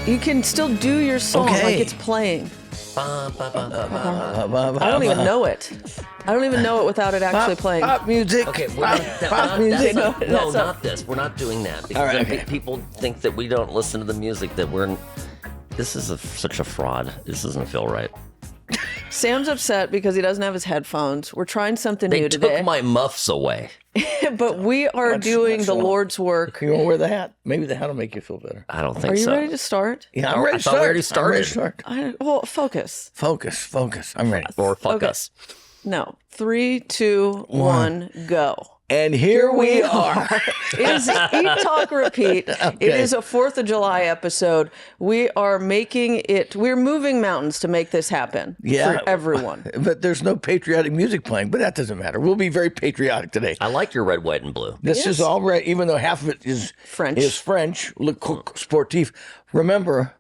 You can still do your song like it's playing. I don't even know it. I don't even know it without it actually playing. Pop music. Okay, not this. We're not doing that. Because All right, then people think that we don't listen to the music, that we're... This is such a fraud. This doesn't feel right. Sam's upset because he doesn't have his headphones. We're trying something new today. They took my muffs away. But we are doing the Lord's work. You want to wear the hat? Maybe the hat will make you feel better. I don't think so. Are you ready to start? Yeah, I'm ready to I thought we already started. Well, focus. Focus. I'm ready. Or fuck us. No. 3, 2, 1, go. And here we are. It is Eat, Talk, Repeat. Okay. It is a 4th of July episode. We are we're moving mountains to make this happen for everyone. But there's no patriotic music playing, but that doesn't matter. We'll be very patriotic today. I like your red, white, and blue. This is all right, even though half of it is French. Le coq sportif. Remember,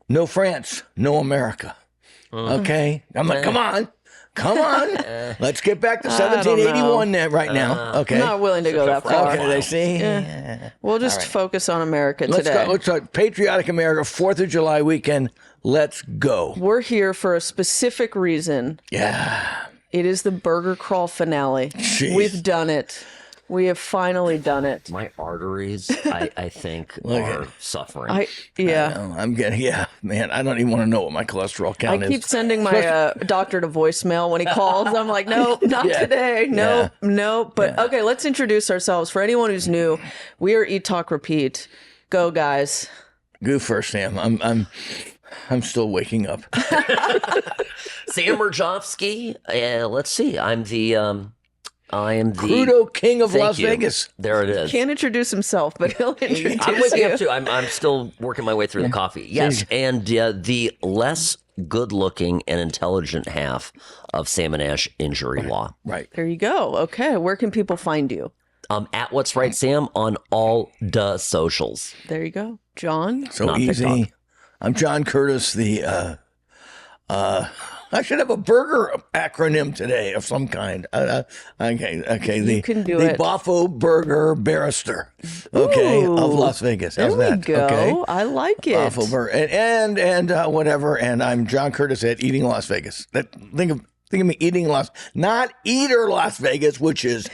no France, no America. Okay? I'm like, come on. Let's get back to 1781 right now. Okay. I'm not willing to go that far. Okay, they see. Yeah. We'll just focus on America Let's today. Let's talk patriotic America, 4th of July weekend. Let's go. We're here for a specific reason. Yeah. It is the burger crawl finale. Jeez. We've done it. We have finally done it. My arteries, I think, are suffering. I'm getting, man, I don't even want to know what my cholesterol count is. I keep sending my doctor to voicemail when he calls. I'm like, no, not today. No. But okay, let's introduce ourselves. For anyone who's new, we are Eat, Talk, Repeat. Go, guys. Go first, Sam. I'm still waking up. Sam Murjovsky. Let's see. I am the Crudo King of Las Vegas. There it is. Can't introduce himself, but he'll introduce I'm waking you. up too. I'm still working my way through the coffee. Yes, and the less good-looking and intelligent half of Sam and Ash Injury Law. Right. There you go. Okay, where can people find you? At What's Right Sam on all the socials. There you go. John? So Not easy. TikTok. I'm John Curtis, the I should have a burger acronym today of some kind. Okay. You can do the it. Boffo Burger Barrister. Okay, Ooh. of Las Vegas. How's There we that? go. Okay. I like it. Boffo Burger and whatever. And I'm John Curtis at Eating Las Vegas. Think of me eating not Eater Las Vegas, which is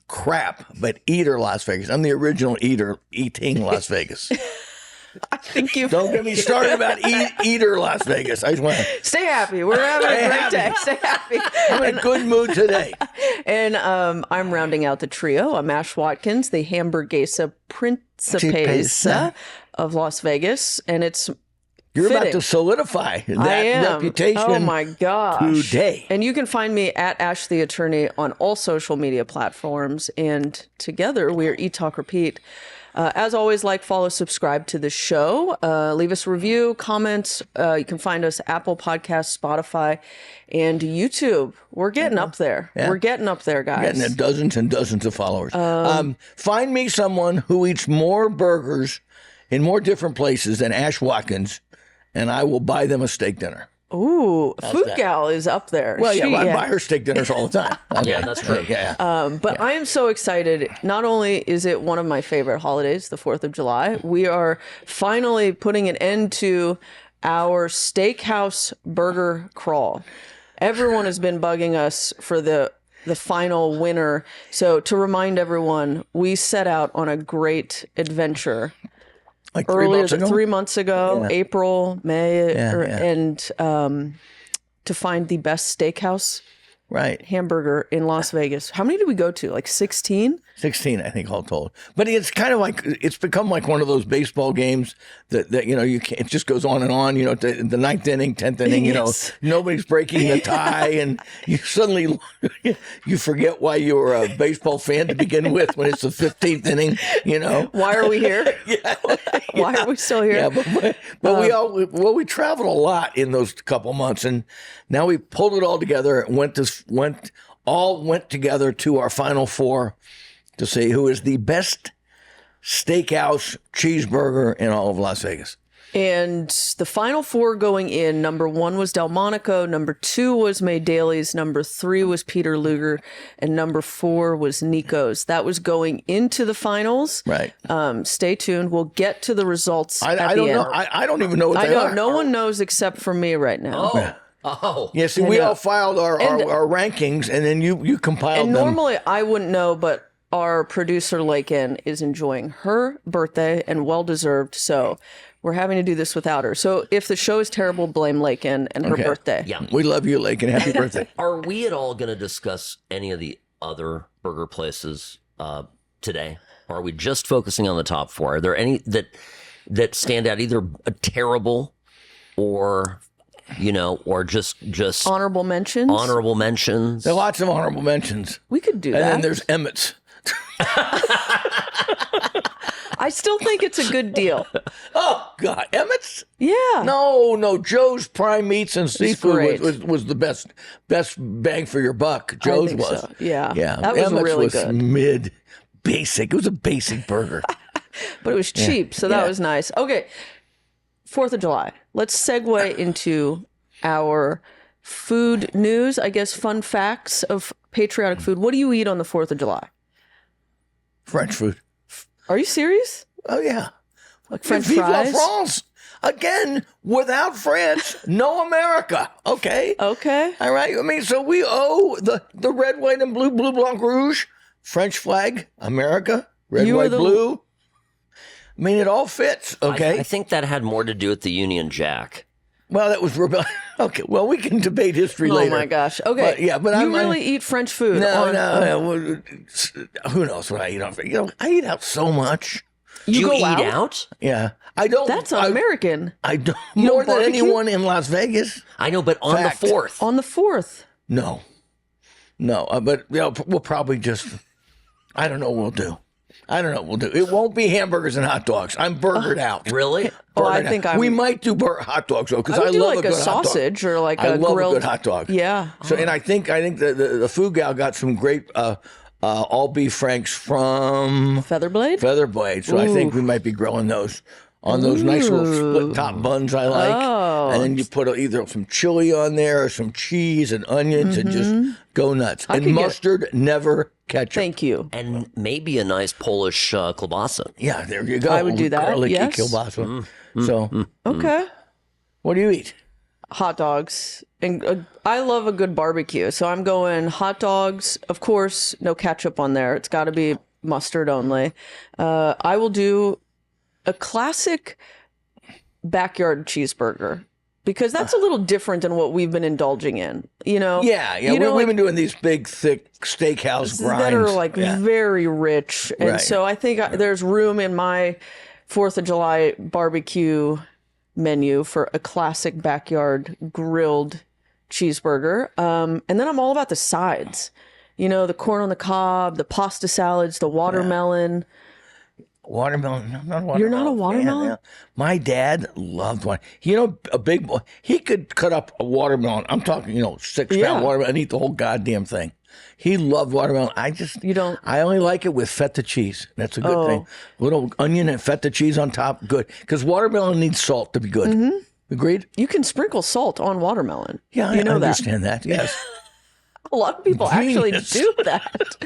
crap, but Eater Las Vegas. I'm the original eater eating Las Vegas. I think you Don't get me started about Eater Las Vegas. I just want to stay happy. We're having a great day. Stay happy. I'm in a good mood today. And I'm rounding out the trio. I'm Ash Watkins, the Hamburguesa Principessa of Las Vegas. And it's You're fitting. about to solidify that reputation. Oh my gosh. Today. And you can find me at Ash the Attorney on all social media platforms. And together we are Eat, Talk, Repeat. As always, follow, subscribe to the show. Leave us a review, comments. You can find us Apple Podcasts, Spotify, and YouTube. We're getting up there. Yeah. We're getting up there, guys. Getting dozens and dozens of followers. Find me someone who eats more burgers in more different places than Ash Watkins, and I will buy them a steak dinner. Ooh, Food Gal is up there. Well, I buy her steak dinners all the time. Okay. Yeah, that's true. But I am so excited. Not only is it one of my favorite holidays, the 4th of July, we are finally putting an end to our steakhouse burger crawl. Everyone has been bugging us for the final winner. So to remind everyone, we set out on a great adventure. Like 3 months ago, April, May, and to find the best steakhouse hamburger in Las Vegas. How many did we go to? Like 16? 16, I think, all told. But it's kind of like, it's become like one of those baseball games that you can't, it just goes on and on, the ninth inning, 10th inning, nobody's breaking the tie, and you suddenly, you forget why you were a baseball fan to begin with when it's the 15th inning, Why are we here? Why are we still here? Yeah, but we traveled a lot in those couple months, and now we pulled it all together and went together to our final four to see who is the best steakhouse cheeseburger in all of Las Vegas. And the final four going in, number 1 was Delmonico, number 2 was Mae Daly's, number 3 was Peter Luger, and number 4 was Nicco's. That was going into the finals. Right. Stay tuned. We'll get to the results at I the don't end. know. I don't even know what I they know. are. No one knows except for me right now. Oh. Yeah, see, we all filed our rankings, and then you compiled And them. normally I wouldn't know, but our producer, Laken, is enjoying her birthday and well-deserved, so we're having to do this without her. So if the show is terrible, blame Laken and her birthday. Yeah. We love you, Lake, and happy birthday. Are we at all going to discuss any of the other burger places today? Or are we just focusing on the top 4? Are there any that stand out, either terrible or or just Honorable mentions? honorable mentions? There are lots of honorable mentions. We could do And that. then there's Emmett's. I still think it's a good deal. Oh, God. Emmett's? Yeah. No. Joe's Prime Meats and Seafood great. was the best bang for your buck. Joe's think was. so. Yeah. Yeah. That was Emmett's really was good. mid, basic. It was a basic burger. But it was cheap, so that Yeah. was nice. Okay. 4th of July. Let's segue into our food news, I guess fun facts of patriotic food. What do you eat on the 4th of July? French food. Are you serious? Oh, yeah. Like French Vive la fries? France. Again, without France, no America. Okay? Okay. All right. I mean, so we owe the red, white, and blue, blanc, rouge, French flag, America, red, You are white, the- blue. I mean, it all fits. Okay. I think that had more to do with the Union Jack. Well, that was rebellion. Okay. Well, we can debate history Oh later. my gosh. Okay. But you I'm really eat French food. No, on- well, who knows what I eat on? I eat out so much. Do you go eat out? out? Yeah, I don't. That's I, un-American. I don't You more don't than barbecue? anyone in Las Vegas. I know, but on Fact. the 4th. On the 4th. No, but we'll probably just. I don't know what we'll do. It won't be hamburgers and hot dogs. I'm burgered out. Really? Oh, I Burgered think out. I'm- We might do hot dogs though, because I I, would do love like a a good hot dog. sausage or like I a love grilled a good hot dog. Yeah. So, and I think the food gal got some great all beef franks from Featherblade? Featherblade. So I think we might be grilling those on those nice little split top buns I like. Oh. And then you put either some chili on there or some cheese and onions and just go nuts. could And get- mustard, never ketchup. Thank you. And maybe a nice Polish kielbasa. Yeah, there you go. I would do that, Garlicky yes. kielbasa. So, Okay. what do you eat? Hot dogs. And I love a good barbecue. So I'm going hot dogs. Of course, no ketchup on there. It's got to be mustard only. I will do a classic backyard cheeseburger because that's a little different than what we've been indulging in. Yeah. You know, we've like, been doing these big, thick steakhouse grinds. that are like Yeah. very rich. And Right. so I think there's room in my 4th of July barbecue menu for a classic backyard grilled cheeseburger. And then I'm all about the sides. The corn on the cob, the pasta salads, the watermelon. Watermelon. I'm not a watermelon. You're not a fan, watermelon? yeah. My dad loved one. A big boy. He could cut up a watermelon. I'm talking, 6-pound Yeah. watermelon and eat the whole goddamn thing. He loved watermelon. You don't. I only like it with feta cheese. That's a good thing. Little onion and feta cheese on top. Good. Because watermelon needs salt to be good. Mm-hmm. Agreed? You can sprinkle salt on watermelon. Yeah, you I know that. understand that. Yes. A lot of people actually Genius. do that.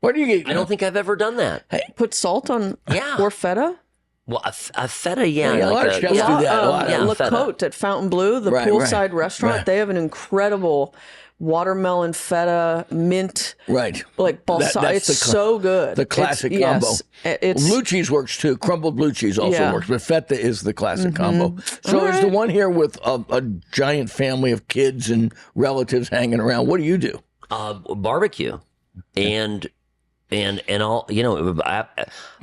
What do you get? I don't think I've ever done that. Put salt on Yeah. or feta. Well, a feta, yeah. Yeah, a lot of chefs do that. A lot of- yeah, La feta. Côte at Fountain Blue, the Right, poolside restaurant, right. they have an incredible watermelon feta mint Right. like balsamic. That's It's the cl- so good. the classic It's, combo. Yes, it's Blue cheese works too. Crumbled blue cheese also Yeah. works, but feta is the classic combo. So All is the right. one here with a giant family of kids and relatives hanging around. What do you do? Barbecue, and I'll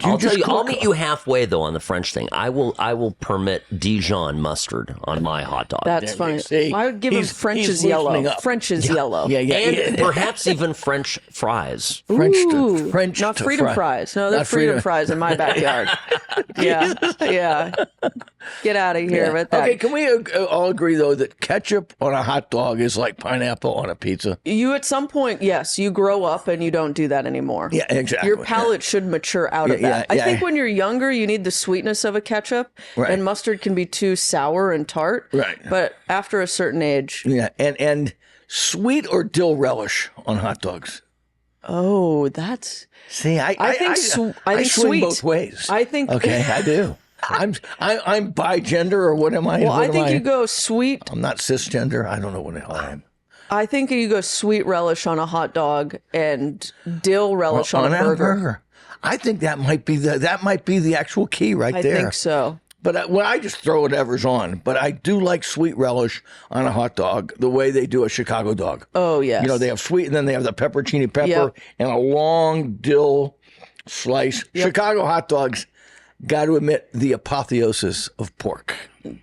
I'll just tell you, I'll cook? meet you halfway though on the French thing. I will permit Dijon mustard on my hot dog. that's funny. see. I would give him He's- French he's is yellow. loosening up. French is yellow. Yeah, and perhaps even French fries. French Ooh, French not to freedom fry. fries. No, they're Not freedom freedom. fries in my backyard. yeah. Get out of here with that. Okay, can we all agree though that ketchup on a hot dog is like pineapple on a pizza? You at some point, yes, you grow up and you don't do that anymore. Yeah, exactly. Your palate should mature out of that. yeah, I think when you're younger, you need the sweetness of a ketchup, Right. and mustard can be too sour and tart. Right. But after a certain age, Yeah, and sweet or dill relish on hot dogs. oh, that's. See, I think swing sweet. both ways. I think. Okay, I do. I'm bi-gender, or what am I? Well, what I am think you go sweet. I'm not cisgender. I don't know what the hell I am. I think you go sweet relish on a hot dog and dill relish on a burger. I think that might be the actual key right I there. think so. But I just throw whatever's on. But I do like sweet relish on a hot dog the way they do a Chicago dog. Oh, yes. You know, they have sweet, and then they have the pepperoncini pepper Yep. and a long dill slice. Chicago hot dogs, got to admit, the apotheosis of pork.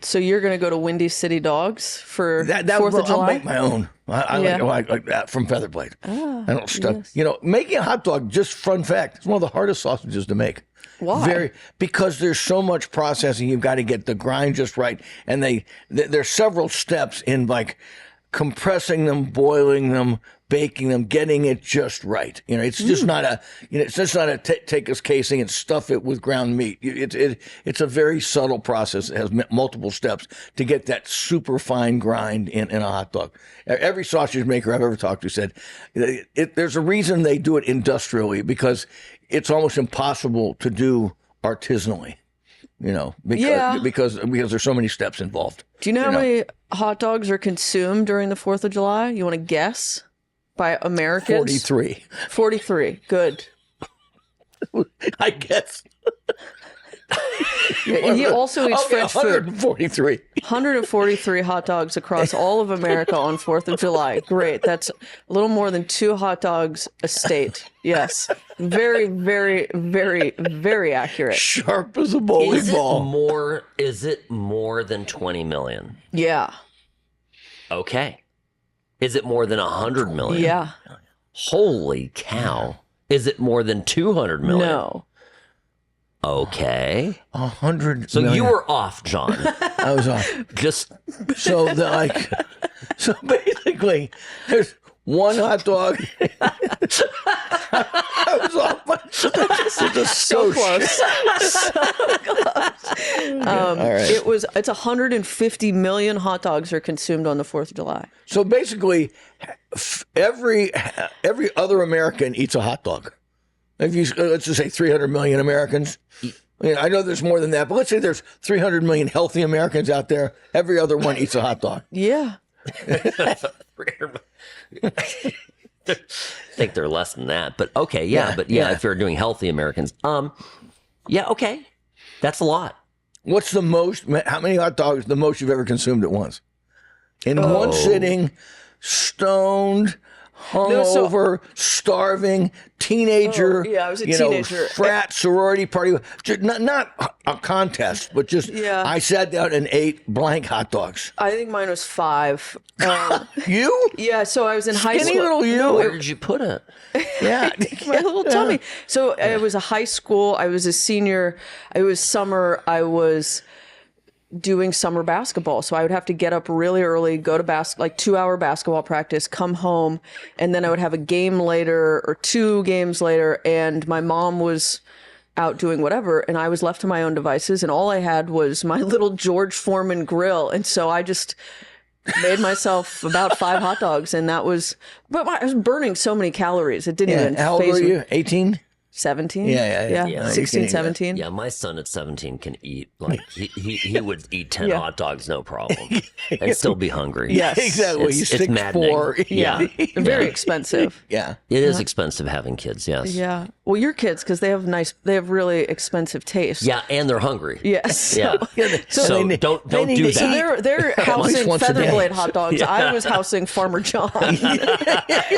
So you're going to go to Windy City Dogs for That 4th of I'll July? make my own. I like that from Featherblade. I don't stuff. yes. You know, making a hot dog, just fun fact, it's one of the hardest sausages to make. Why? Because there's so much processing. You've got to get the grind just right, and there's several steps in like compressing them, boiling them, baking them, getting it just right. You know, it's just not take this casing and stuff it with ground meat. It's a very subtle process. It has multiple steps to get that super fine grind in a hot dog. Every sausage maker I've ever talked to said there's a reason they do it industrially, because it's almost impossible to do artisanally. You know, because there's so many steps involved. Do you know how many hot dogs are consumed during the 4th of July? You want to guess? By Americans? 43. 43. Good. I guess. He also eats French food. 143. 143 hot dogs across all of America on 4th of July. Great. That's a little more than 2 hot dogs a state. Yes. Very, very, very, very accurate. Sharp as a bowling ball. Is it more than 20 million? Yeah. Okay. Is it more than 100 million? Yeah. Holy cow. Is it more than 200 million? No. Okay. 100 So million. you were off, John. I was off. Just So basically, there's one hot dog. I was off. Just so close. All right. It's 150 million hot dogs are consumed on the 4th of July. So basically, every other American eats a hot dog. If you let's just say 300 million Americans. I know there's more than that, but let's say there's 300 million healthy Americans out there. Every other one eats a hot dog. Yeah. I think they're less than that, but okay, yeah. If you're doing healthy Americans, yeah, okay, that's a lot. What's the most? How many hot dogs? The most you've ever consumed at once? In one sitting, stoned, hungover, starving, teenager. I was a teenager. Frat sorority party. Not a contest, but just I sat down and ate blank hot dogs. I think mine was 5. You? Yeah, so I was in high Skinny school. little you. Where did you put it? Yeah. My little tummy. So it was a high school. I was a senior. It was summer. I was doing summer basketball. So I would have to get up really early, go to 2-hour basketball practice, come home, and then I would have a game later or 2 games later. And my mom was out doing whatever, and I was left to my own devices. And all I had was my little George Foreman grill. And so I just made myself about 5 hot dogs, and that was, but I was burning so many calories. It didn't even How old faze were me. you? 18? 17? Yeah. 16, 17. Yeah, my son at 17 can eat like he would eat 10 hot dogs no problem and still be hungry. Yes. Exactly. It's 6'4". Yeah. Very expensive. Yeah. It is expensive having kids, yes. Yeah. Well, your kids, because they have really expensive taste. Yeah, and they're hungry. Yes. Yeah. So they need- don't they need do to So that. they're housing once a day. Featherblade hot dogs. I was housing Farmer John.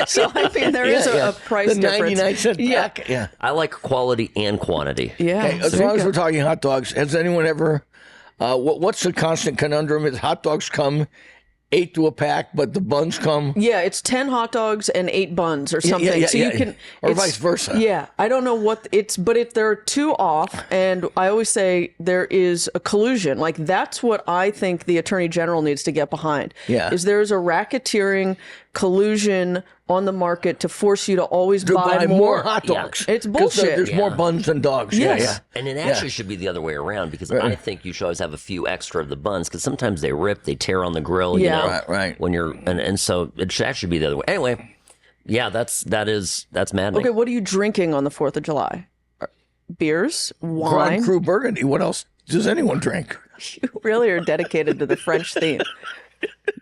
So I mean, there is a price the difference. 99-cent pack. Yeah. I like quality and quantity. Yeah. Okay, as long as we're talking hot dogs, has anyone ever? What's the constant conundrum? Is hot dogs come 8 to a pack, but the buns come? Yeah, it's 10 hot dogs and 8 buns or something. So you can, or it's- vice versa. Yeah, I don't know what it's, but if there are 2 off, and I always say there is a collusion. Like that's what I think the Attorney General needs to get behind. Yeah. Is there is a racketeering collusion on the market to force you to always To buy more hot dogs. It's 'Cause bullshit. There's more buns than dogs. Yes. Yeah, And it actually should be the other way around because I think you should always have a few extra of the buns because sometimes they rip, they tear on the grill. You Yeah. know, Right. When you're and so it should actually be the other way. Anyway, yeah, that's maddening. Okay, what are you drinking on the 4th of July? Beers, wine. Grand Cru Burgundy. What else does anyone drink? You really are dedicated to the French theme.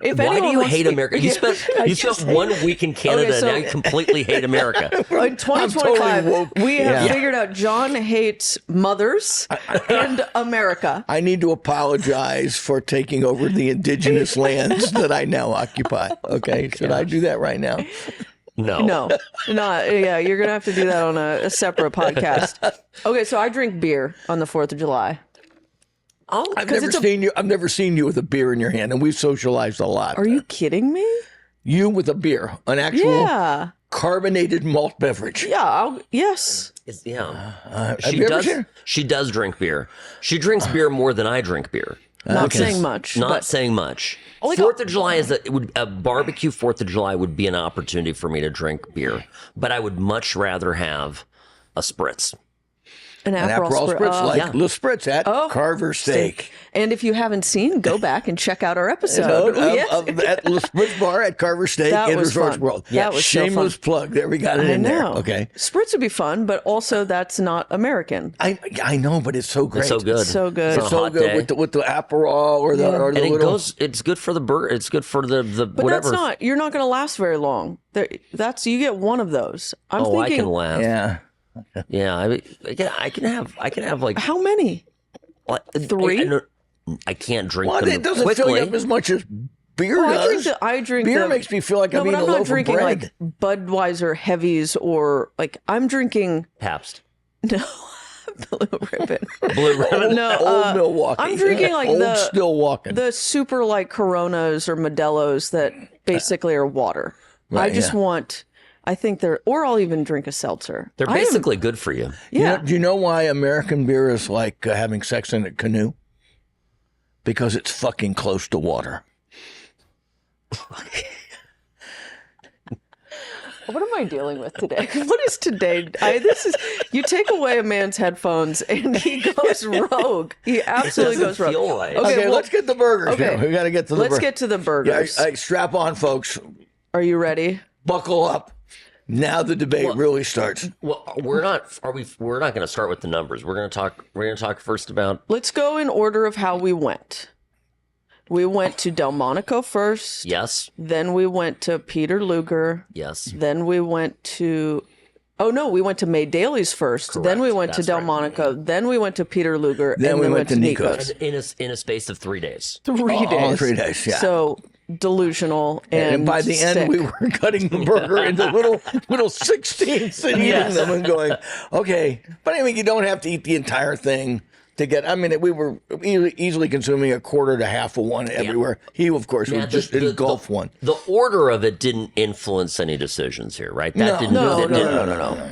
If Why do anyone you wants hate to- America? You spent 1 week in Canada Okay, so- and now you completely hate America. In 2025, woke. we have Yeah. figured out John hates mothers and America. I need to apologize for taking over the indigenous lands that I now occupy. Okay, should I do that right now? No. No, not yeah. You're gonna have to do that on a separate podcast. Okay, so I drink beer on the 4th of July. Oh, I've never seen you with a beer in your hand, and we've socialized a lot. Are you kidding me? You with a beer, an actual Yeah, carbonated malt beverage. yeah. Yes. yeah. Have you ever seen? She does drink beer. She drinks beer more than I drink beer. Not Okay. saying much. Not but saying much. Like 4th of July is a barbecue 4th of July would be an opportunity for me to drink beer, but I would much rather have a spritz. an An Aperol spritz, like yeah. Le Spritz at Carver Steak. And if you haven't seen, go back and check out our episode. Yes. At Le Spritz Bar at Carver Steak That in was Resorts fun. World. That was so Shameless fun. plug. There, we got it I in there. know. Okay. Spritz would be fun, but also that's not American. I know, but it's so great. It's so good. So good. On It's a so hot good day. with the Aperol or the or the And it little. goes. It's good for the burger. It's good for the But whatever. that's not. You're not going to last very long. That's you get one of those. I'm Oh, thinking. I can laugh. Yeah. Yeah, I can have like How many? what, 3? I can't drink Well, them it doesn't quickly. fill you up as much as beer Oh, does. I drink beer the, makes me feel like no, I'm but eating I'm a not loaf of drinking bread. like Budweiser heavies or like I'm drinking Pabst. no Blue Ribbon. Blue Ribbon. No, Old Milwaukee. I'm drinking like Old the Still Walking. the super like Coronas or Modelos that basically are water. Right, I just yeah. want. I think they're, or I'll even drink a seltzer. They're I am- basically good for you. yeah. Do you know why American beer is like having sex in a canoe? Because it's fucking close to water. What am I dealing with today? What is today? This is you take away a man's headphones and he goes rogue. He absolutely goes rogue. feel right. Okay, well, let's get the burgers okay. now. We got to get to the let's burgers. get to the Yeah, burgers. strap on, folks. Are you ready? Buckle up. Now the debate really starts. Well, we're not. Are we? We're not going to start with the numbers. We're going to talk. We're going to talk first about. Let's go in order of how we went. We went to Delmonico first. Yes. Then we went to Peter Luger. Yes. Then we went to. Oh no, we went to Mae Daly's first. Then we Correct. went to That's right. Delmonico. Then we went to Peter Luger. Then and we then went to Nicco's. In a space of 3 days. 3 days. All 3 days, yeah. So delusional and, And by the end, sick. we were cutting the burger into little 16ths and eating Yes. them and going, okay. But I mean, you don't have to eat the entire thing to get. I mean, we were easily consuming a quarter to half of one everywhere. He, of course, Yeah, would just engulf one. The order of it didn't influence any decisions here, right? That didn't. No.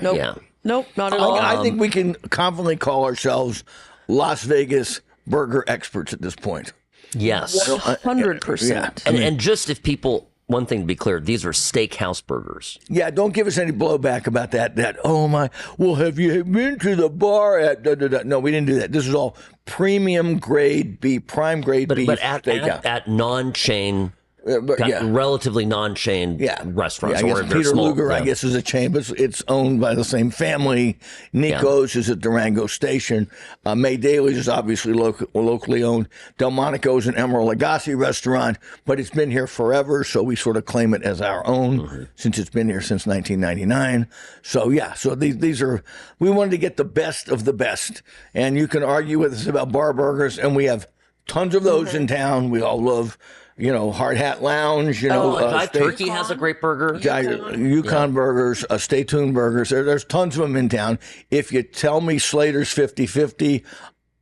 Nope. Yeah. Nope, not at all. I think we can confidently call ourselves Las Vegas burger experts at this point. Yes. 100%. And just if people, one thing to be clear, these are steakhouse burgers. Yeah, don't give us any blowback about that. Oh my, well, have you been to the bar at da, da, da? No, we didn't do that. This is all premium grade beef, prime grade beef But at steakhouse. non-chain, Yeah. relatively non-chain restaurants. Yeah, I or guess they're Peter small. Luger, I Yeah. guess, is a chain, but it's owned by the same family. Nicco's is at Durango Station. Mae Daly's is obviously locally owned. Delmonico's an Emerald Lagasse restaurant, but it's been here forever, so we sort of claim it as our own since it's been here since 1999. So, yeah, so these are, we wanted to get the best of the best. And you can argue with us about bar burgers, and we have tons of those in town. We all love, Hard Hat Lounge, Live Stay- Turkey has a great burger. Yukon Burgers, Stay Tuned Burgers. There's tons of them in town. If you tell me Slater's 50-50,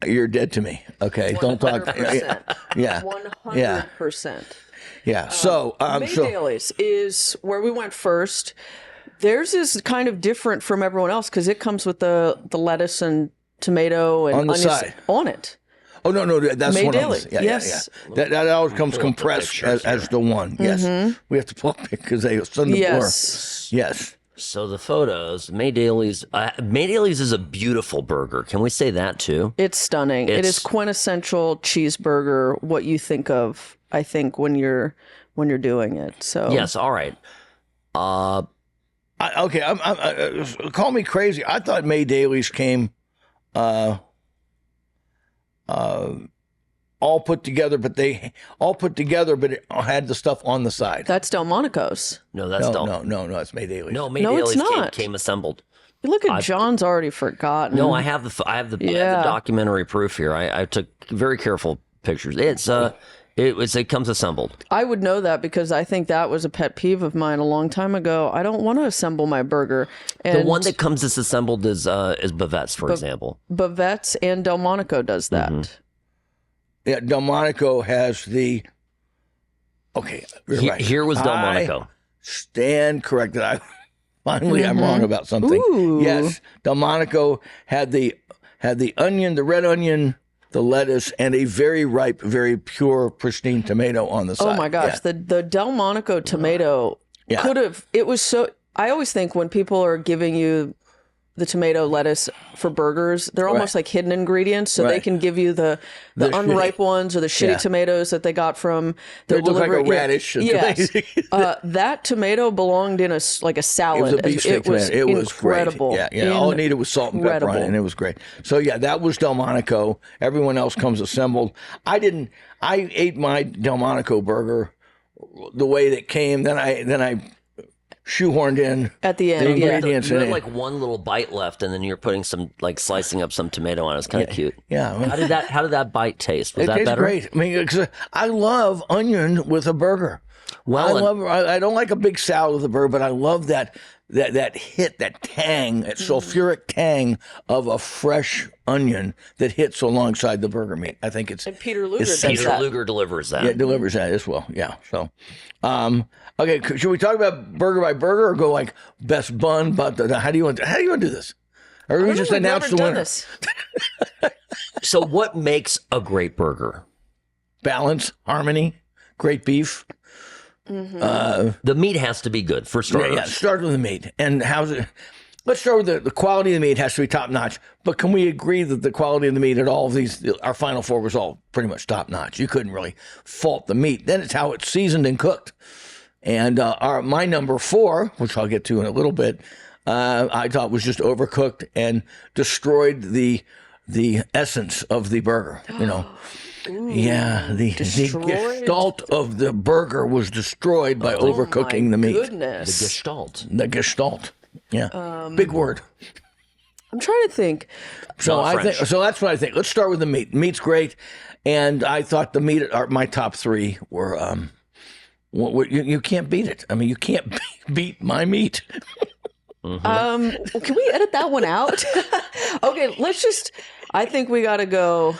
you're dead to me. Okay, don't talk. 100%. Yeah, 100%. yeah. So, Mae so Daly's is where we went first. Theirs is kind of different from everyone else because it comes with the lettuce and tomato and On the onions side. on it. Oh no, that's Mae one Daly, of them. Yeah, yes. That always comes pull up the compressed pictures as the one. Yes, we have to pull up because they send the Yes. blur. Yes. So the photos, Mae Daly's is a beautiful burger. Can we say that too? It's stunning. It is quintessential cheeseburger. What you think of, I think, when you're doing it. So Yes. All right. Okay, call me crazy. I thought Mae Daly's came all put together, but it had the stuff on the side. that's Delmonico's. No, that's No, it's Mae Daly's. No, Mae No, it's Daly's not. came assembled. You look at John's already forgotten. No, I have the Yeah. documentary proof here. I took very careful pictures. It comes assembled. I would know that because I think that was a pet peeve of mine a long time ago. I don't want to assemble my burger. And The one that comes disassembled is Bavette's, for example. Bavette's and Delmonico does that. Mm-hmm. Yeah, Delmonico has the. Okay, you're right. Here was Delmonico. Stand corrected. Finally, I'm wrong about something. Ooh. Yes, Delmonico had the onion, the red onion, the lettuce, and a very ripe, very pure, pristine tomato on the side. Oh my gosh, Yeah. the Delmonico tomato Yeah. could have. It was so. I always think when people are giving you the tomato lettuce for burgers, they're almost like hidden ingredients, so they Right. can give you the unripe ones or the shitty Yeah. tomatoes that they got from their They look like delivery. a radish. Yes. That tomato belonged in a salad. It was a beef steak tomato. It was incredible. great. Yeah. All it needed was salt and pepper on it, Incredible. and it was great. So yeah, that was Delmonico. Everyone else comes assembled. I ate my Delmonico burger the way that came. Then I shoehorned in At the the end, yeah. ingredients You in had it. like one little bite left, and then you're putting some slicing up some tomato on it. It's kind of cute. Yeah. How did that bite taste? Was It that tastes better? great. I mean, 'cause I love onion with a burger. Well, I don't like a big salad with a burger, but I love that hit, that tang, that sulfuric tang of a fresh onion that hits alongside the burger meat. I think it's And Peter Luger does Peter that. Luger delivers that. it delivers that as well. Yeah. So, okay, should we talk about burger by burger or go like best bun? But how do you want to do this? Or we I don't just know, we've announce never the done winner? this. So, what makes a great burger? Balance, harmony, great beef. The meat has to be good for starters. Yeah, start with the meat. And how's it? Let's start with the quality of the meat has to be top notch. But can we agree that the quality of the meat at all of these, our final four was all pretty much top notch? You couldn't really fault the meat. Then it's how it's seasoned and cooked. And my number 4, which I'll get to in a little bit, I thought was just overcooked and destroyed the essence of the burger. You know. Yeah, the gestalt of the burger was destroyed by overcooking the meat. Goodness. The gestalt. The gestalt. Yeah, big word. I'm trying to think. So Not French. so that's what I think. Let's start with the meat. Meat's great, and I thought the meat. My top 3 were. You can't beat it. I mean, you can't beat my meat. Can we edit that one out? Okay, let's just. I think we got to go.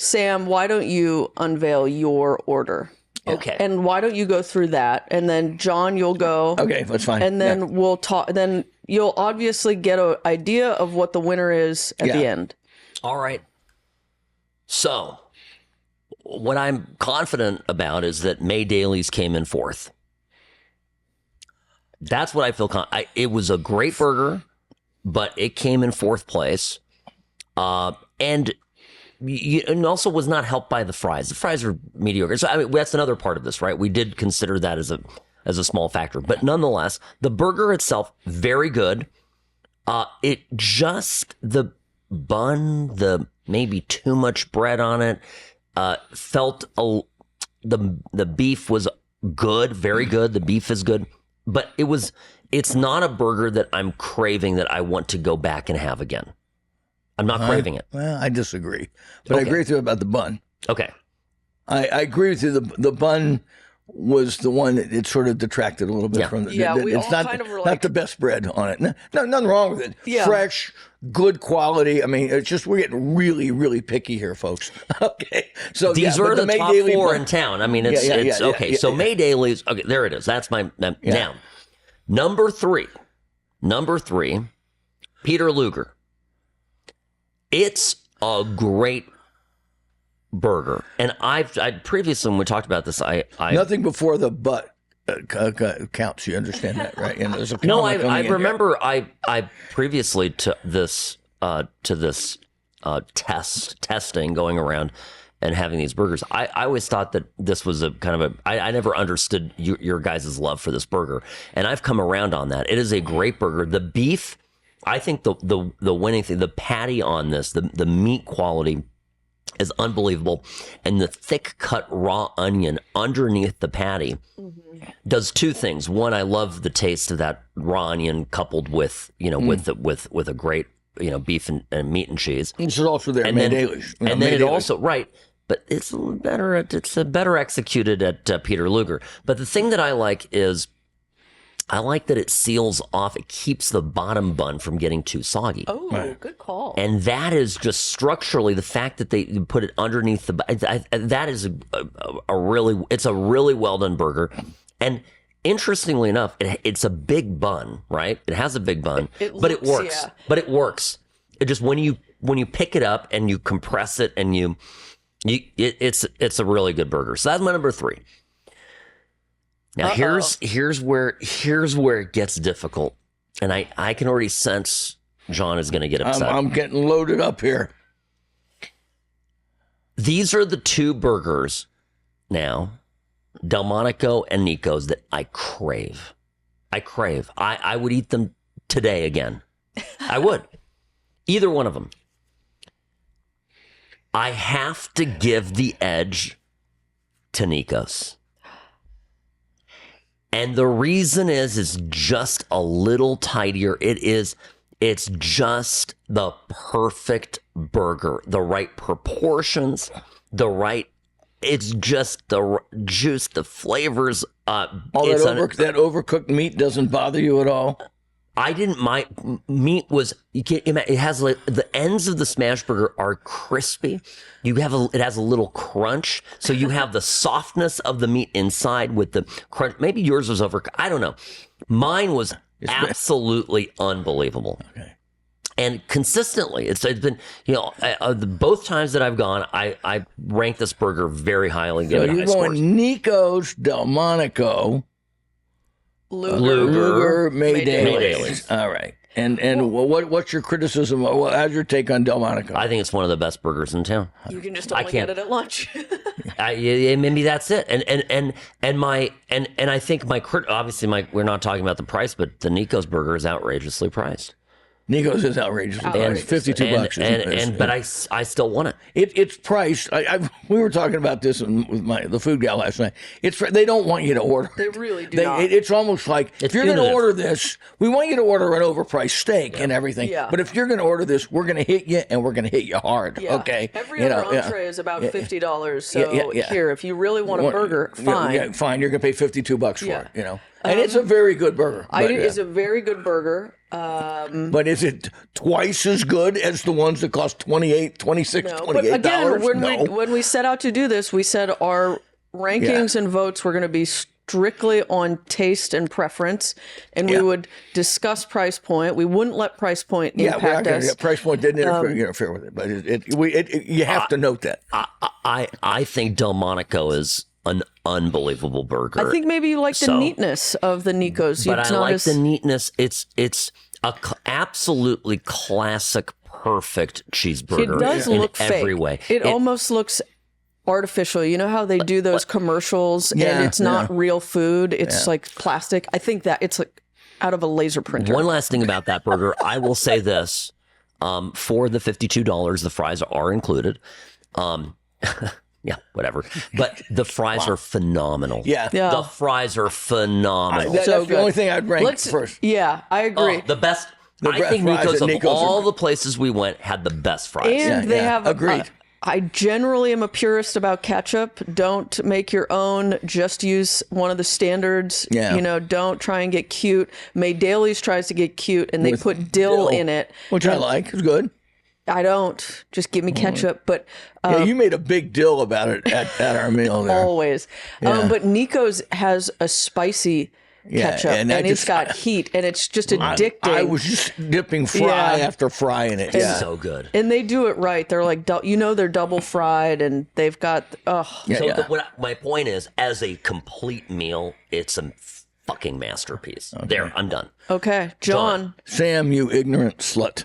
Sam, why don't you unveil your order? Okay. And why don't you go through that? And then John, you'll go. Okay, that's fine. And then we'll talk. Then you'll obviously get an idea of what the winner is at the end. All right. So, what I'm confident about is that Mae Daly's came in 4th. That's what I feel. It was a great burger, but it came in 4th place. And also was not helped by the fries. The fries are mediocre. So I mean, that's another part of this, right? We did consider that as a small factor, but nonetheless, the burger itself very good. The bun, the maybe too much bread on it, felt the beef was good, very good. The beef is good, but it's not a burger that I'm craving that I want to go back and have again. I'm not craving it. Well, I disagree, but I agree with you about the bun. Okay. I agree with you. The bun was the one that it sort of detracted a little bit from the. Yeah, we it's all not kind of were not like- the best bread on it. No, nothing wrong with it. Yeah. Fresh, good quality. I mean, it's just we're getting really, really picky here, folks. Okay, so These but are the Mae top Daly 4 bun- in town. I mean, it's okay. So Mae Daly's, okay, there it is. That's my now. Number 3, Peter Luger. It's a great burger. And I previously, when we talked about this, I Nothing before the butt counts. You understand that, right? And there's a no, comma coming I in remember I previously to this testing going around and having these burgers. I always thought that this was a kind of I never understood your guys' love for this burger, and I've come around on that. It is a great burger. The beef, I think the winning thing, the patty on this, the meat quality is unbelievable, and the thick cut raw onion underneath the patty does two things. One, I love the taste of that raw onion coupled with with a great beef and meat and cheese. This is also there, Mae Daly's. And then it also right. But it's a little better. It's better executed at Peter Luger. But the thing that I like is, I like that it seals off. It keeps the bottom bun from getting too soggy. Oh, good call. And that is just structurally the fact that they put it underneath that is a really well done burger. And interestingly enough, it's a big bun, right? It has a big bun, but it works. Yeah. But it works. It just when you pick it up and you compress it and it's a really good burger. So that's my number 3. Now here's where it gets difficult, and I can already sense John is going to get upset. I'm getting loaded up here. These are the 2 burgers now, Delmonico and Nicco's, that I crave. I would eat them today again. I would. Either one of them. I have to give the edge to Nicco's. And the reason is just a little tidier. It's just the perfect burger, the right proportions, it's just the juice, the flavors. That overcooked meat doesn't bother you at all? I didn't mind. Meat was, you can't imagine, it has the ends of the smash burger are crispy. It has a little crunch. So you have the softness of the meat inside with the crunch. Maybe yours was overcooked. I don't know. Mine was absolutely unbelievable. Okay. And consistently, it's been, both times that I've gone, I rank this burger very highly. So you're going Nicco's, Delmonico, Luger, Mae Daly. All right. And what's your criticism? How's your take on Delmonico? I think it's one of the best burgers in town. You can just only get it at lunch. Maybe that's it. And I think we're not talking about the price, but the Nicco's burger is outrageously priced. Nicco's is outrageous. It's $52. But I still want it. It's priced. We were talking about this with the food gal last night. They don't want you to order. They really do not. It's almost like if you're going to order this, we want you to order an overpriced steak and everything. Yeah. But if you're going to order this, we're going to hit you and we're going to hit you hard. Yeah. Okay. Every other entree is about $50. So here, if you really want a burger, fine. Fine. You're going to pay $52 for it. And it's a very good burger. It's a very good burger. But is it twice as good as the ones that cost $28, $26, no. $28? But again, when we set out to do this, we said our rankings and votes were going to be strictly on taste and preference, and we would discuss price point. We wouldn't let price point impact us. Price point didn't interfere with it, but you have to note that. I think Delmonico is an unbelievable burger. I think maybe you like the neatness of the Nicco's. But I like the neatness. It's a absolutely classic, perfect cheeseburger. It does look fake. Every way. It almost looks artificial. You know how they do those commercials and it's not real food. It's like plastic. I think that it's like out of a laser printer. One last thing about that burger. I will say this. For the $52, the fries are included. Yeah, whatever. But the fries are phenomenal. Yeah. The fries are phenomenal. That's the only thing I'd rank first. Yeah, I agree. The best. I think fries Nicco's of all the places we went had the best fries. And they have agreed. I generally am a purist about ketchup. Don't make your own. Just use one of the standards. Yeah. Don't try and get cute. Mae Daly's tries to get cute, and they put dill in it, which I like. It's good. I don't. Just give me ketchup. But you made a big deal about it at our meal there. Always. But Nicco's has a spicy ketchup, and it's got heat, and it's just addicting. I was just dipping fry after fry in it. It's so good. And they do it right. They're like, they're double fried, and they've got, My point is, as a complete meal, it's a fucking masterpiece. Okay. There, I'm done. Okay, John. Sam, you ignorant slut.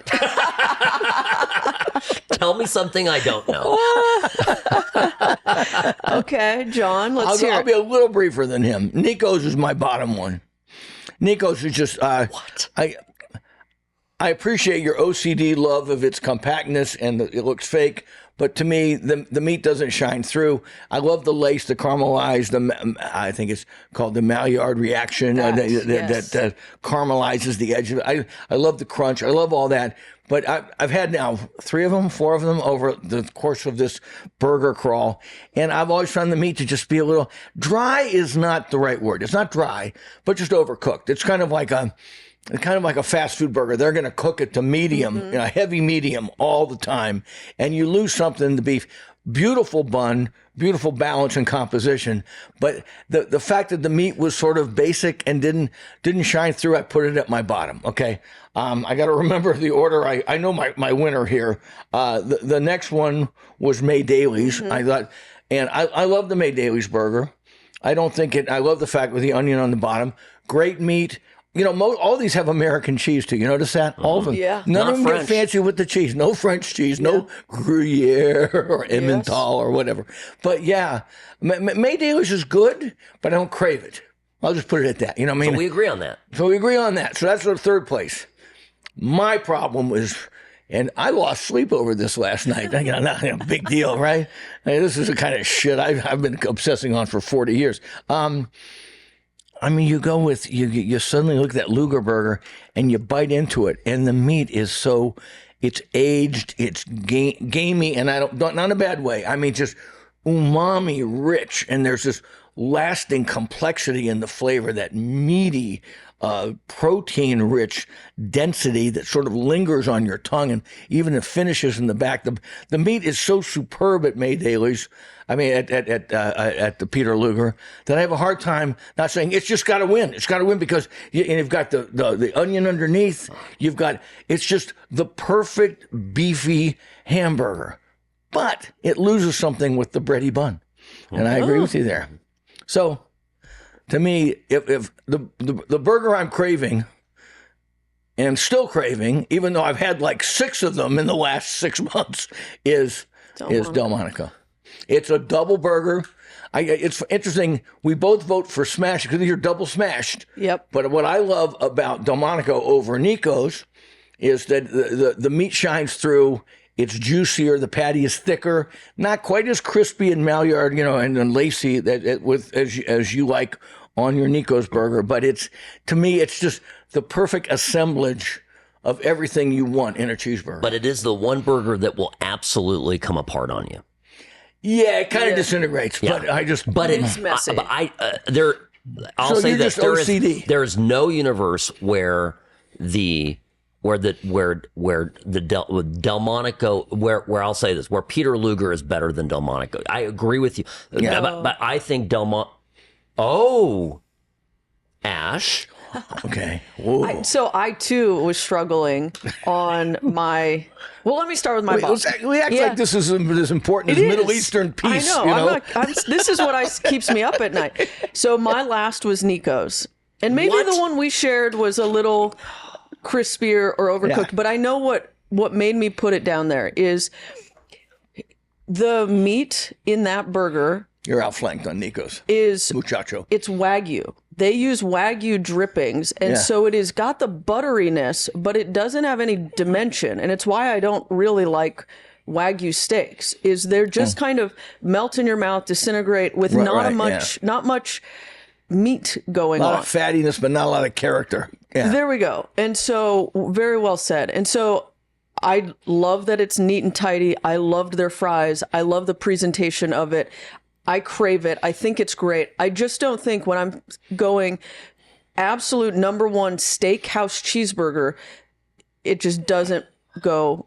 Tell me something I don't know. Okay, John, I'll be a little briefer than him. Nicco's is my bottom one. Nicco's is just... what? I appreciate your OCD love of its compactness and it looks fake, but to me, the meat doesn't shine through. I love the lace, the caramelized, I think it's called the Maillard reaction that caramelizes the edge of it. I love the crunch. I love all that. But I've had now 4 of them over the course of this burger crawl, and I've always found the meat to just be a little dry. Is not the right word. It's not dry, but just overcooked. It's kind of like a fast food burger. They're going to cook it to medium, heavy medium all the time, and you lose something in the beef. Beautiful bun, beautiful balance and composition, but the fact that the meat was sort of basic and didn't shine through, I put it at my bottom. Okay, I got to remember the order. I know my winner here. The next one was Mae Daly's. I thought, and I love the Mae Daly's burger. I don't think it. I love the fact with the onion on the bottom. Great meat. You know, all these have American cheese too. You notice that? All of them. Yeah. None of them get fancy with the cheese. No French cheese. No Gruyere or Emmental or whatever. But yeah, Mae Daly's is good, but I don't crave it. I'll just put it at that. You know what I mean? So we agree on that. So that's the third place. My problem was, and I lost sleep over this last night. Big deal, right? This is the kind of shit I've been obsessing on for 40 years. I mean, you go with, you suddenly look at that Luger burger and you bite into it, and the meat is it's aged, it's gamey, and not in a bad way. I mean, just umami rich, and there's this lasting complexity in the flavor, that meaty, protein-rich density that sort of lingers on your tongue, and even the finishes in the back. The meat is so superb at Mae Daly's. I mean, at the Peter Luger, that I have a hard time not saying it's just got to win. It's got to win because you've got the onion underneath. It's just the perfect beefy hamburger, but it loses something with the bready bun, and I agree with you there. So, to me, if the burger I'm craving, and still craving, even though I've had like 6 of them in the last 6 months, is Delmonico. It's a double burger. It's interesting. We both vote for smash because you're double smashed. Yep. But what I love about Delmonico over Nicco's is that the meat shines through. It's juicier. The patty is thicker. Not quite as crispy and Maillard, and lacy as you like on your Nicco's burger. But to me, it's just the perfect assemblage of everything you want in a cheeseburger. But it is the one burger that will absolutely come apart on you. Yeah, it kind of disintegrates, but it's messy. I'll say this: OCD. there is no universe where Delmonico, where I'll say this, where Peter Luger is better than Delmonico. I agree with you, but I think Ash. Okay. I too was struggling on my. Well, let me start with my box. We act like this is as important as Middle Eastern peace. I know. This is what keeps me up at night. So my last was Nicco's, and maybe the one we shared was a little crispier or overcooked. Yeah. But I know what made me put it down there is the meat in that burger. You're outflanked on Nicco's. Is muchacho. It's Wagyu. They use Wagyu drippings, and so it has got the butteriness, but it doesn't have any dimension. And it's why I don't really like Wagyu steaks, is they're just kind of melt in your mouth, disintegrate with not much meat going on. A lot of fattiness, but not a lot of character. Yeah. There we go. And so, very well said. And so, I love that it's neat and tidy. I loved their fries. I love the presentation of it. I crave it. I think it's great. I just don't think when I'm going absolute number one steakhouse cheeseburger, it just doesn't go.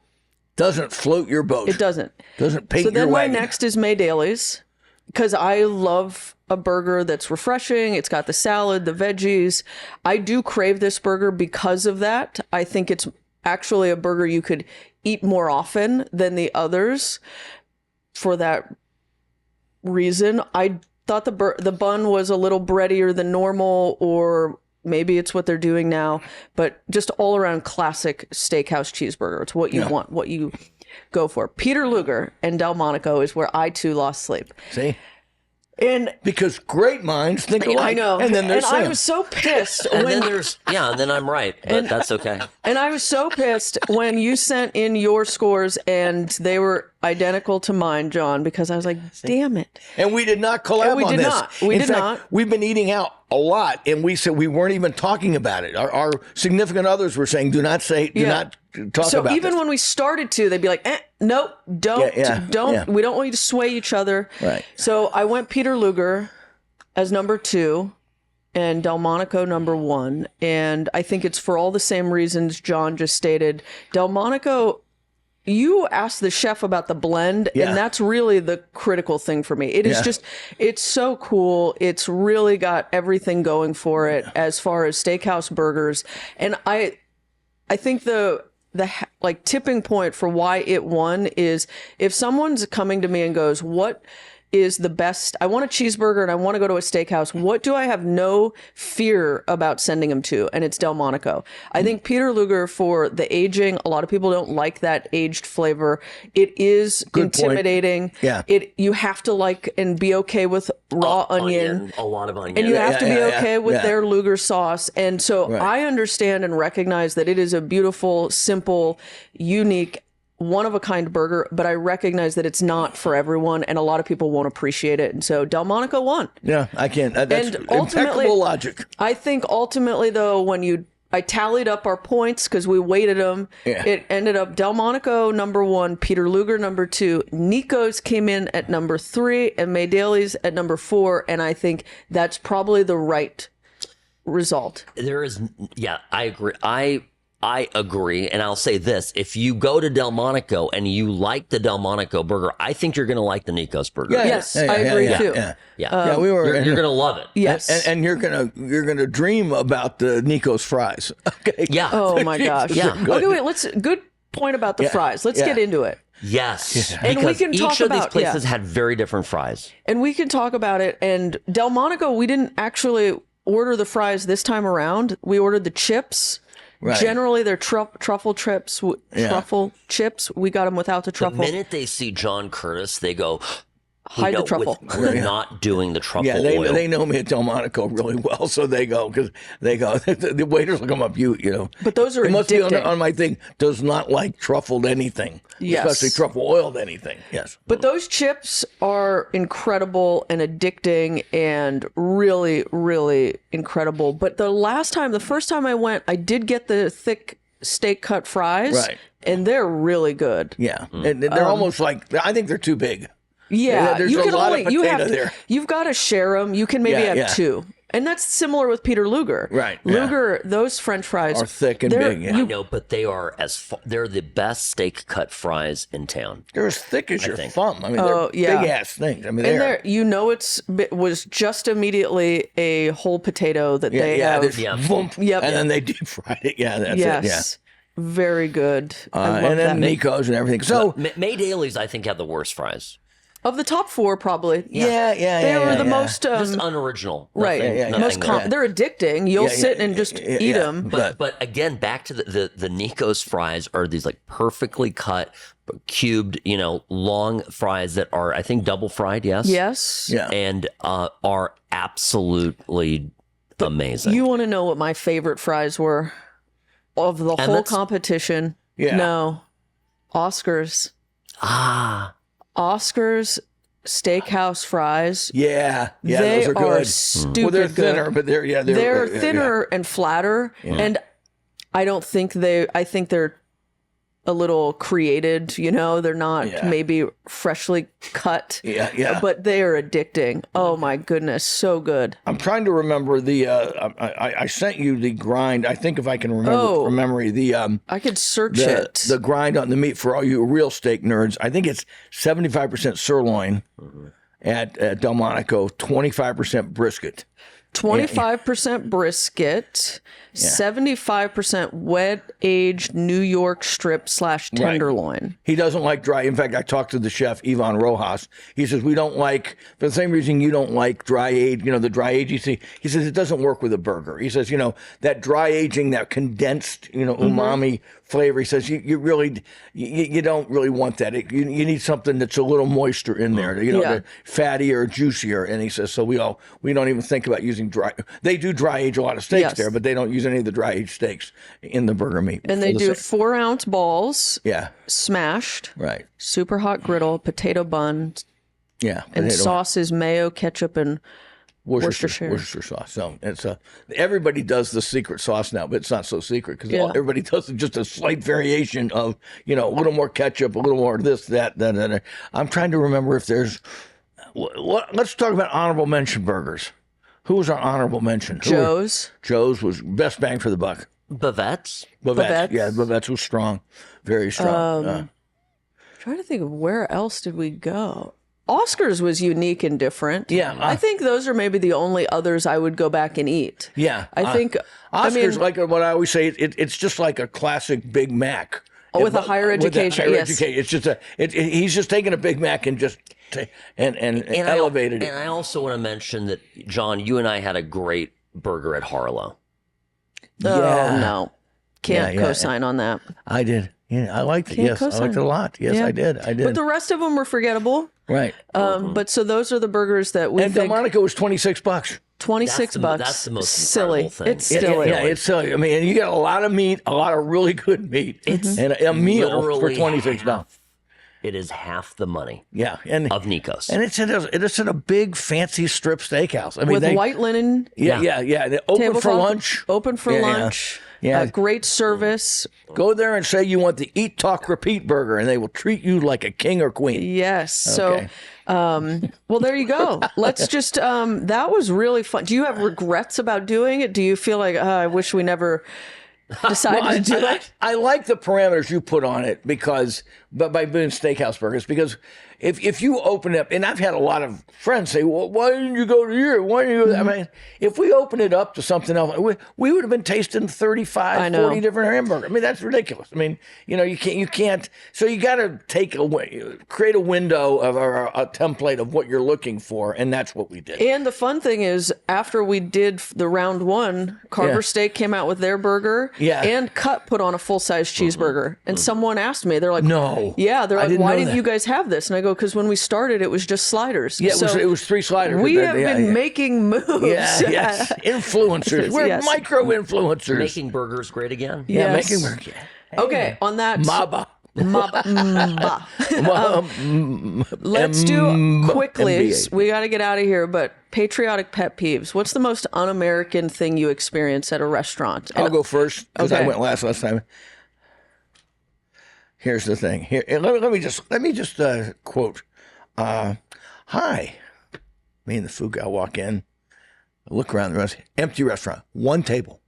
Doesn't float your boat. It doesn't. Doesn't paint your wagon. So then my next is Mae Daly's. because I love a burger that's refreshing. It's got the salad, the veggies. I do crave this burger because of that. I think it's actually a burger you could eat more often than the others for that reason. I thought the bun was a little breadier than normal, or maybe it's what they're doing now, but just all around classic steakhouse cheeseburger. It's what you want, what you go for. Peter Luger and Delmonico is where I too lost sleep. See? And because great minds think alike. I know. And then there's I was so pissed And when then I'm right, but that's okay. and I was so pissed when you sent in your scores and they were identical to mine, John, because I was like, damn it. And we did not collab on this. We In did fact, not. We've been eating out a lot, and we said we weren't even talking about it. Our significant others were saying, do not talk So about even this. when we started to, they'd be like, nope, don't. We don't want you to sway each other. Right. So I went Peter Luger as number 2 and Delmonico number 1. And I think it's for all the same reasons John just stated. Delmonico, you asked the chef about the blend, and that's really the critical thing for me. It is just, it's so cool. It's really got everything going for it as far as steakhouse burgers. And I think the like tipping point for why it won is if someone's coming to me and goes, what is the best? I want a cheeseburger and I want to go to a steakhouse. What do I have no fear about sending them to? And it's Delmonico. I think Peter Luger, for the aging, a lot of people don't like that aged flavor. It is intimidating. Yeah. You have to like and be okay with raw onion. A lot of onion. And you have to be okay with their Luger sauce. And so I understand and recognize that it is a beautiful, simple, unique, one-of-a-kind burger, but I recognize that it's not for everyone, and a lot of people won't appreciate it. And so Delmonico won. Yeah, I can't. That's And ultimately, impeccable logic. I think ultimately, though, when I tallied up our points because we weighted them. Yeah. It ended up Delmonico number 1, Peter Luger number 2, Nicco's came in at number 3, and Mae Daly's at number 4. And I think that's probably the right result. There is, I agree. I agree, and I'll say this: if you go to Delmonico and you like the Delmonico burger, I think you're going to like the Nicco's burger. Yes, I agree too. Yeah, we were. You're going to love it. Yes, and you're gonna dream about the Nicco's fries. Okay. Yeah. Oh my gosh. Yeah. Okay, wait. Good point about the fries. Let's get into it. Yes, And we because can talk each of these about- places had very different fries. And we can talk about it. And Delmonico, we didn't actually order the fries this time around. We ordered the chips. Right. Generally, they're truffle chips. Truffle chips. We got them without the The truffle. minute they see John Curtis, they go, Hide the truffle. We're not doing the truffle Yeah, oil. they know me at Delmonico really well, so they go the waiters will come up, you know. But those are it must addicting. be on my thing. Does not like truffled anything, Yes. especially truffle oiled anything. Yes, But those chips are incredible and addicting and really, really incredible. But the first time I went, I did get the thick steak cut fries. Right. And they're really good. yeah, and they're almost like I think they're too big. Yeah, There's you a can lot only of you potato have to, there. You've got to share them. You can maybe Yeah, have yeah. 2, and that's similar with Peter Luger. Right, yeah. Luger, those French fries Are thick and they're- big, yeah. I know, but they are they're the best steak cut fries in town. They're as thick as your think. thumb. I mean, Oh, they're yeah. big ass things. I mean, And they're it was just immediately a whole potato that they yeah, have. there's Yeah. boom, Yep. and then they deep fried it. Yeah, that's it. Yeah. Yes, very good. I love And then that. Nicco's and everything. So Mae Daly's, I think, have the worst fries. Of the top 4, probably. yeah, They were the most Just unoriginal. right. Nothing- Most nothing- they're addicting. You'll Yeah, sit yeah, and just yeah, eat yeah. them. But again, back to the Nicco's fries are these like perfectly cut, cubed, long fries that are, I think, double fried. Yes. Yes. yeah. And are absolutely amazing. You want to know what my favorite fries were of the whole Emmett's? competition? Yeah. No. Oscars. Oscars steakhouse fries. Yeah, they those are are good. stupid Well, they're good. thinner, but They're thinner and flatter, and I don't think I think they're a little created. They're not Yeah. maybe freshly cut. Yeah. But they are addicting. Oh my goodness, so good. I'm trying to remember the. I sent you the grind. I think if I can remember Oh. from memory the I could search it. the grind on the meat for all you real steak nerds. I think it's 75% sirloin at Delmonico, 25% brisket. 25% brisket, 75% wet-aged New York strip / tenderloin. He doesn't like dry. In fact, I talked to the chef, Ivan Rojas. He says, we don't like, for the same reason you don't like dry age, the dry age you see. He says, it doesn't work with a burger. He says, that dry aging, that condensed, umami flavor. He says, you really, you don't really want that. You need something that's a little moister in there, fattier, juicier. And he says, so we don't even think about using dry. They do dry age a lot of steaks there, but they don't use any of the dry aged steaks in the burger meat. And they do 4-ounce balls. Yeah. Smashed. Right. Super hot griddle, potato bun. Yeah. And sauce is mayo, ketchup, and Worcestershire sauce. So it's everybody does the secret sauce now, but it's not so secret because everybody does just a slight variation of, a little more ketchup, a little more this, that. I'm trying to remember if there's, let's talk about honorable mention burgers. Who was our honorable mention? Joe's. Joe's was best bang for the buck. Bavette's. Yeah, Bavette's was strong. Very strong. Trying to think of where else did we go. Oscar's was unique and different. Yeah. I think those are maybe the only others I would go back and eat. Yeah. I think Oscar's like what I always say, it's just like a classic Big Mac. With a higher education, yes. It's just he's just taking a Big Mac and just elevated it. And I also want to mention that, John, you and I had a great burger at Harlow. Oh, no. Can't co-sign on that. I did. Yeah, I liked it. Yes, I liked it a lot. Yes, I did. But the rest of them were forgettable. Right. But so those are the burgers that we think. Delmonico was $26. $26. That's the most silly. thing. It's silly. Yeah, it's silly. I mean, you get a lot of meat, a lot of really good meat, and a meal for $26. It is half the money. Yeah, of Nicco's, and it's in a big fancy strip steakhouse. I mean, with white linen. Yeah. They're open for lunch. Open for lunch. Yeah. Great service. Go there and say you want the Eat, Talk, Repeat burger, and they will treat you like a king or queen. Yes. Okay. So, well, there you go. Let's just, that was really fun. Do you have regrets about doing it? Do you feel like, I wish we never decided to do it? I like the parameters you put on it but by doing steakhouse burgers, because if you open it up, and I've had a lot of friends say, well, why didn't you go to here? Why didn't you go there? I mean, if we open it up to something else, we would have been tasting 35, 40 different hamburgers. I mean, that's ridiculous. I mean, you can't, so you got to create a window of a template of what you're looking for, and that's what we did. And the fun thing is, after we did the round one, Carver Steak came out with their burger, and Cut put on a full-size cheeseburger. And someone asked me, they're like, no. Yeah, they're like, why didn't you guys have this? And I go, because when we started, it was just sliders. Yeah, it was 3 sliders. We have been making moves. Yes. Influencers. We're micro-influencers. Making burgers great again. Yeah, making burgers. Okay, on that. Maba. Let's do quickly. We got to get out of here, but patriotic pet peeves. What's the most un-American thing you experience at a restaurant? I'll go first because I went last time. Here's the thing. Here, let me just quote. Hi, me and the food guy walk in. I look around the restaurant. Empty restaurant. One table.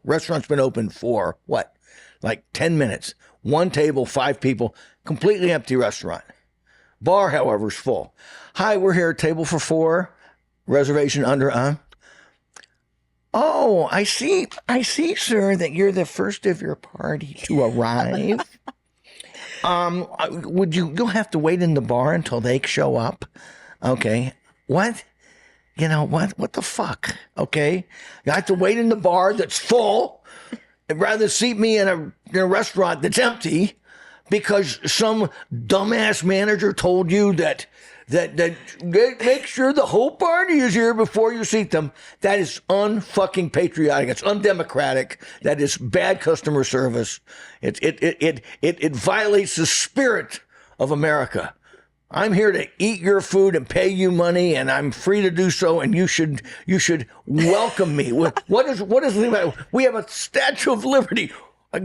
Restaurant's been open for what? Like 10 minutes. One table, 5 people. Completely empty restaurant. Bar, however, is full. Hi, we're here. Table for 4. Reservation under. Oh, I see, sir, that you're the first of your party to arrive. You'll have to wait in the bar until they show up. Okay. What? What the fuck? Okay. You have to wait in the bar that's full and rather seat me in a restaurant that's empty because some dumbass manager told you that make sure the whole party is here before you seat them. That is unfucking patriotic. It's undemocratic. That is bad customer service. It violates the spirit of America. I'm here to eat your food and pay you money, and I'm free to do so. And you should welcome me. What is the thing about? We have a Statue of Liberty.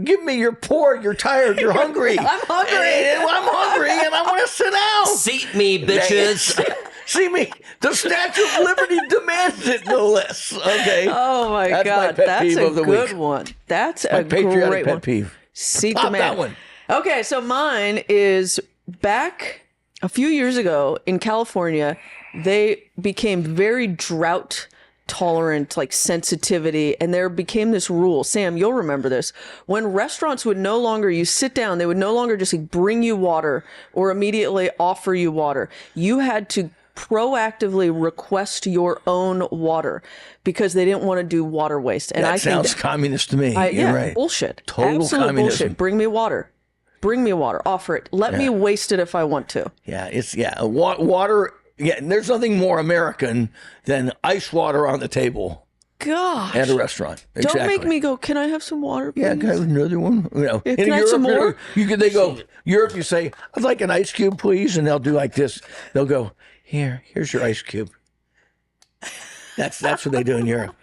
Give me, you're poor, you're tired, you're hungry. I'm hungry. I'm hungry and I want to sit down. Seat me, bitches. See me. The Statue of Liberty demands it, no less. Okay. Oh my God. My pet peeve of the good week. one. That's my a patriotic great pet one. peeve. Seat Pop demand. that one. Okay, so mine is back a few years ago in California, they became very drought tolerant, like sensitivity, and there became this rule. Sam, you'll remember this. When restaurants would no longer, you sit down, they would no longer just bring you water or immediately offer you water. You had to proactively request your own water because they didn't want to do water waste. And That I think sounds communist to me. You're yeah, right. bullshit. Total Absolute communism. bullshit. Bring me water. Bring me water. Offer it. Let me waste it if I want to. Yeah, water. Yeah, and there's nothing more American than ice water on the table Gosh. at a restaurant. Don't make me go, can I have some water, please? Yeah, can I have another one? You know, Yeah, can I have some more? They go Europe. You say, "I'd like an ice cube, please," and they'll do like this. They'll go, "Here's your ice cube." That's what they do in Europe.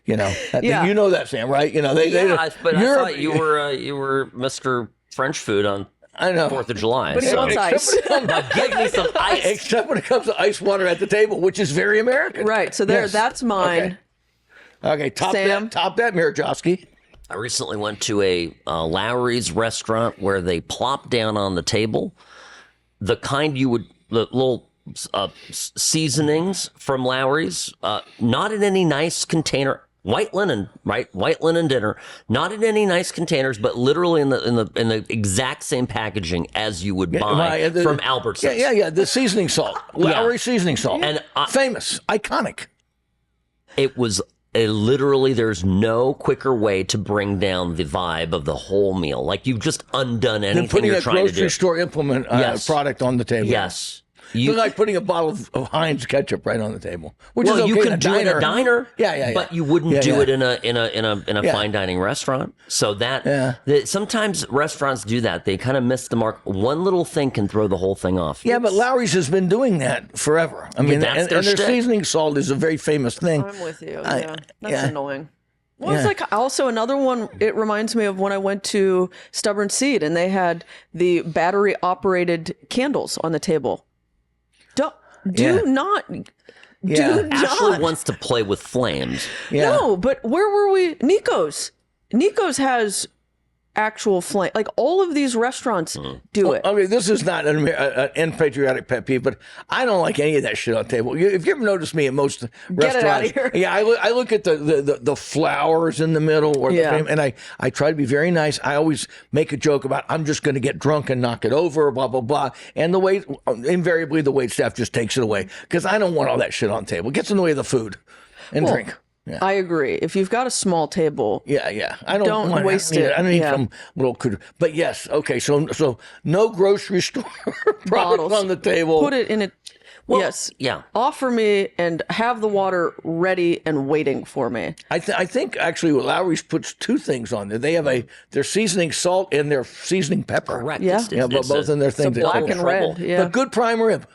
You know, Yeah. you know that, Sam, right? You know, But I Europe, thought you were Mr. French food on I know. 4th of July. But he wants ice. Give me some ice. Except when it comes to ice water at the table, which is very American. Right. So Yes. that's mine. Okay, top Sam? that, Mirajowski. I recently went to a Lowry's restaurant where they plop down on the table the kind the little seasonings from Lowry's, not in any nice container. White linen, right? White linen dinner, not in any nice containers, but literally in the exact same packaging as you would buy from Albertsons. Yeah. The seasoning salt, Lowry seasoning salt, And famous, iconic. it was literally. There's no quicker way to bring down the vibe of the whole meal. Like you've just undone anything Than putting you're a trying to do. grocery store implement Yes. product on the table. Yes. It's like putting a bottle of Heinz ketchup right on the table, which Well, is okay you in could do it in a diner, Yeah. but you wouldn't do Yeah. it in a fine dining restaurant. So that sometimes restaurants do that. They kind of miss the mark. One little thing can throw the whole thing off. Yeah, but Lowry's has been doing that forever. I mean, that's and their their shtick. seasonning salt is a very famous thing. I'm with you. Yeah. That's yeah. annoying. Well, it's like also another one. It reminds me of when I went to Stubborn Seed and they had the battery operated candles on the table. Do not. Ashley wants to play with flames. Yeah. No, but where were we? Nicco's. Nicco's has actual flame. Like all of these restaurants do it. Okay, this is not an patriotic pet peeve, but I don't like any of that shit on the table. If you ever notice me at most restaurants, it outta here. yeah, I look at the flowers in the middle, or Yeah. and I try to be very nice. I always make a joke about I'm just going to get drunk and knock it over, blah blah blah, and invariably the wait staff just takes it away because I don't want all that shit on the table. It gets in the way of the food and drink. Yeah. I agree. If you've got a small table, Yeah. I Don't want waste I it. don't need Yeah. some little but yes, okay. So no grocery store products Bottles. on the table. put it in a. Yes. Yeah. Offer me and have the water ready and waiting for me. I think actually Lowry's puts two things on there. They have their seasoning salt and their seasoning pepper. Correct. Yeah. It's Both in their thing. Black and red. Yeah. But good prime rib.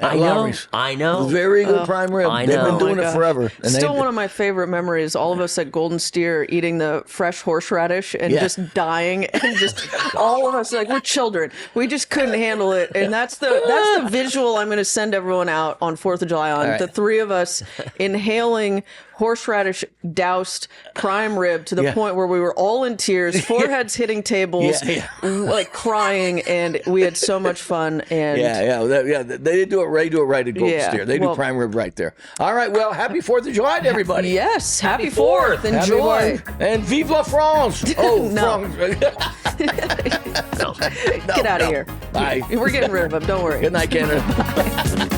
at Lowry's. I know. Very good prime rib. I They've know. been doing Oh my it gosh. forever. And Still one of my favorite memories. All of us at Golden Steer eating the fresh horseradish and Yeah. just dying, and just all of us like we're children. We just couldn't handle it, and that's the visual I'm going to send everyone out on 4th of July on. All right. The three of us inhaling horseradish doused prime rib to the Yeah. point where we were all in tears, foreheads hitting tables, like crying, and we had so much fun. And They do it right. They do it right at Golden Yeah, Steer. They do well- prime rib right there. All right. Well, happy 4th of July to everybody. yes, happy Fourth. 4th. Happy Enjoy. 4th. And vive la France. Oh, No. France. No. Get out of here. Bye. We're getting rid of them. Don't worry. Good night, Canada.